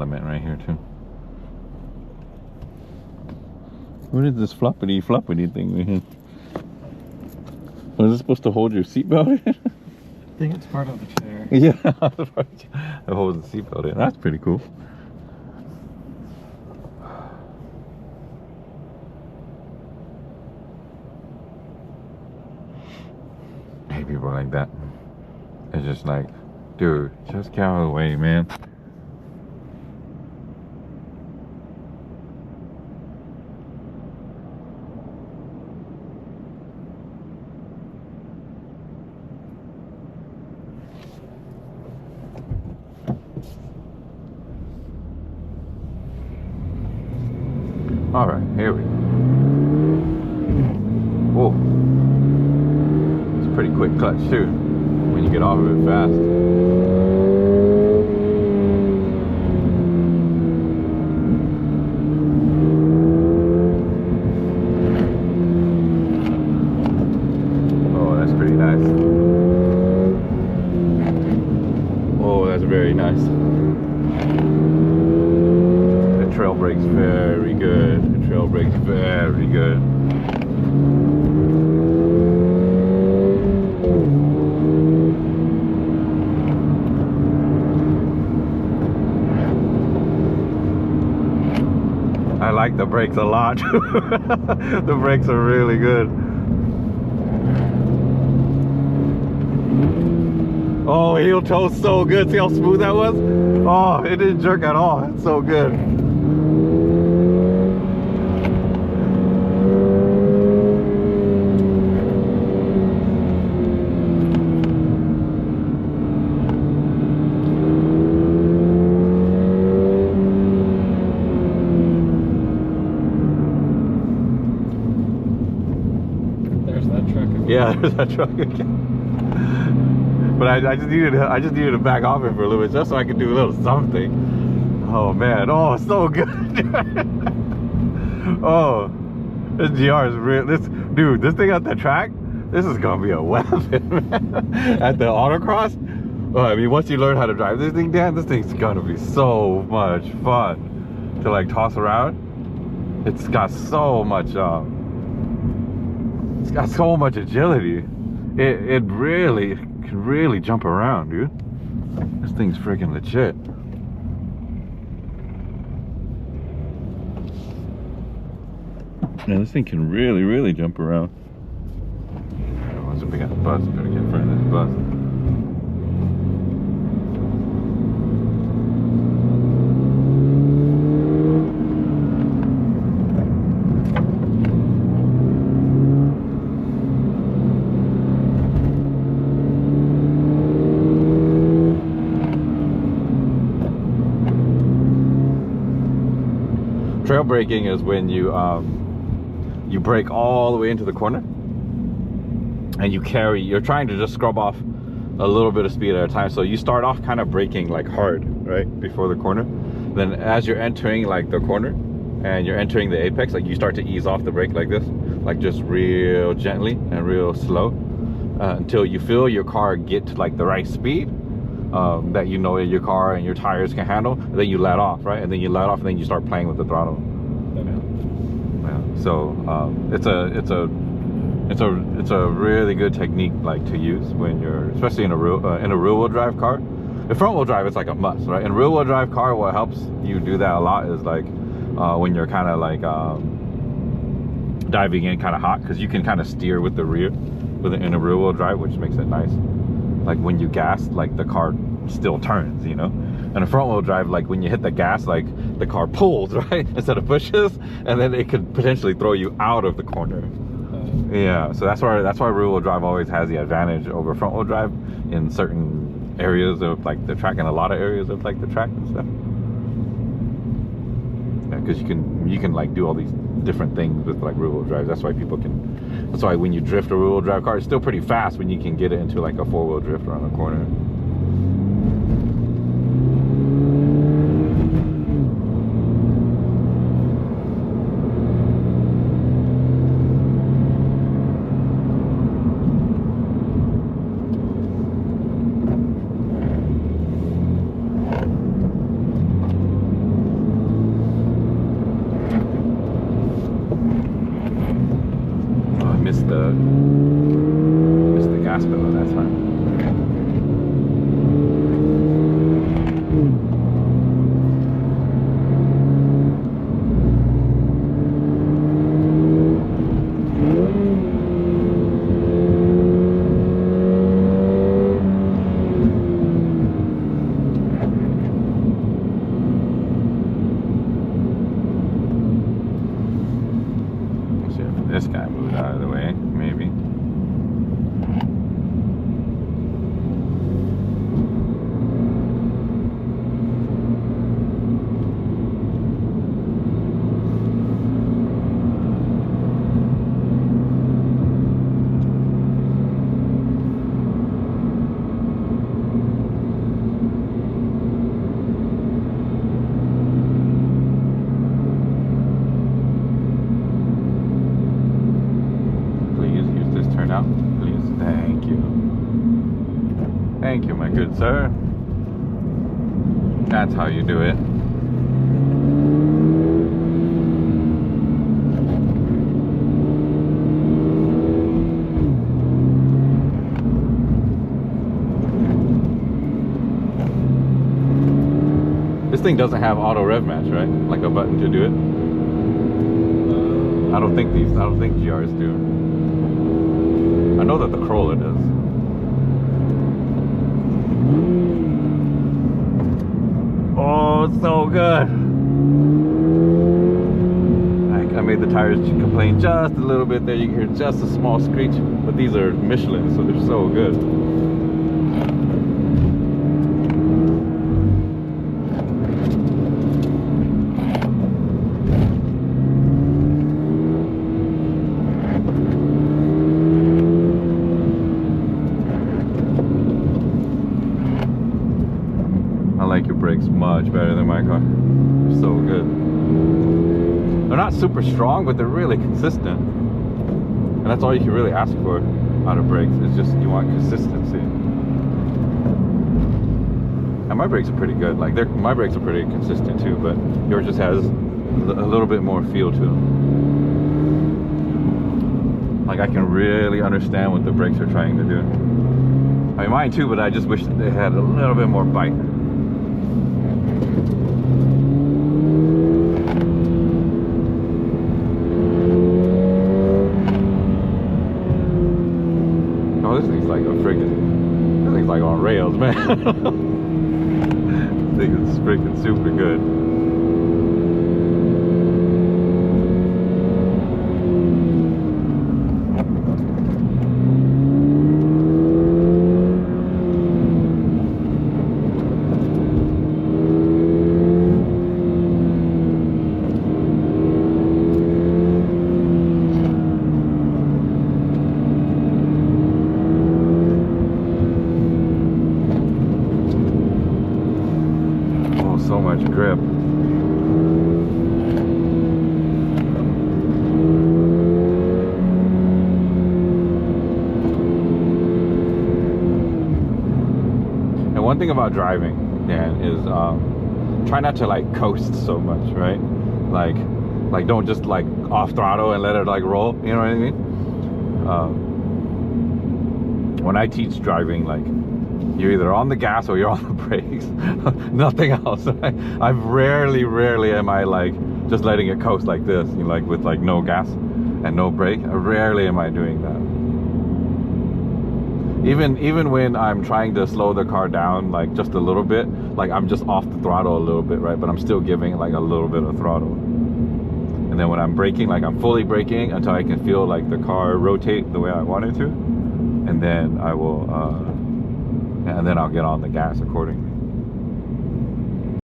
element right here too. What is this floppity thing we have? Was it supposed to hold your seatbelt in? I think it's part of the chair. Yeah, it holds the seatbelt in. That's pretty cool. I hate people like that. It's just like, dude, just get out of the way, man. All right, here we go. Whoa. It's a pretty quick clutch too, when you get off of it fast. Oh, that's pretty nice. Oh, that's very nice. The trail brake's very good. The trail brake's very good. I like the brakes a lot. The brakes are really good. Oh, heel toe's so good. See how smooth that was? Oh, it didn't jerk at all. It's so good. There's that truck again. Yeah, there's that truck again. But I just needed to back off it for a little bit just so I could do a little something. Oh man, oh, it's so good. Oh, this GR is real. Dude, this thing at the track, this is gonna be a weapon, man. At the autocross, oh, I mean, once you learn how to drive this thing, Dan, this thing's gonna be so much fun to like toss around. It's got so much agility. It really can really jump around, dude. This thing's freaking legit. Yeah, this thing can really jump around. Once we got the bus, better get in front of this bus. Trail braking is when you brake all the way into the corner and you're trying to just scrub off a little bit of speed at a time. So you start off kind of braking like hard, right, before the corner. Then as you're entering like the corner and you're entering the apex, like you start to ease off the brake like this, like just real gently and real slow until you feel your car get to like the right speed that you know your car and your tires can handle. And then you let off, right? And then you let off and then you start playing with the throttle. Yeah. So it's a really good technique like to use when you're, especially in a rear wheel drive car. In front wheel drive, it's like a must, right? In rear wheel drive car, what helps you do that a lot is like when you're kind of like diving in kind of hot, because you can kind of steer with the rear in a rear wheel drive, which makes it nice. Like when you gas, like the car still turns, you know. And a front wheel drive, like when you hit the gas, like the car pulls, right, instead of pushes, and then it could potentially throw you out of the corner. Yeah, so that's why rear wheel drive always has the advantage over front wheel drive in certain areas of like the track, and a lot of areas of like the track and stuff. Yeah, because you can like do all these different things with like rear wheel drive. That's why when you drift a rear wheel drive car, it's still pretty fast when you can get it into like a four wheel drift around the corner. good, sir. That's how you do it. This thing doesn't have auto rev match, right? Like a button to do it. I don't think GRs do. I know that the Corolla does. Oh, it's so good. I made the tires complain just a little bit there. You can hear just a small screech, but these are Michelin, so they're so good. I like your brakes much better than my car. They're so good. They're not super strong, but they're really consistent. And that's all you can really ask for out of brakes. It's just you want consistency. And my brakes are pretty good. Like my brakes are pretty consistent too, but yours just has a little bit more feel to them. Like I can really understand what the brakes are trying to do. I mean mine too, but I just wish that they had a little bit more bite. Oh, this thing's like this thing's like on rails, man. This thing is freaking super good. So much grip. And one thing about driving, Dan, is try not to like coast so much, right? Like don't just like off throttle and let it like roll, you know what I mean? When I teach driving, like you're either on the gas or you're on the brakes. Nothing else. I've rarely am I like just letting it coast like this, you know, like with like no gas and no brake. Rarely am I doing that. Even when I'm trying to slow the car down like just a little bit, like I'm just off the throttle a little bit, right? But I'm still giving like a little bit of throttle. And then when I'm braking, like I'm fully braking until I can feel like the car rotate the way I want it to, and then I will and then I'll get on the gas accordingly.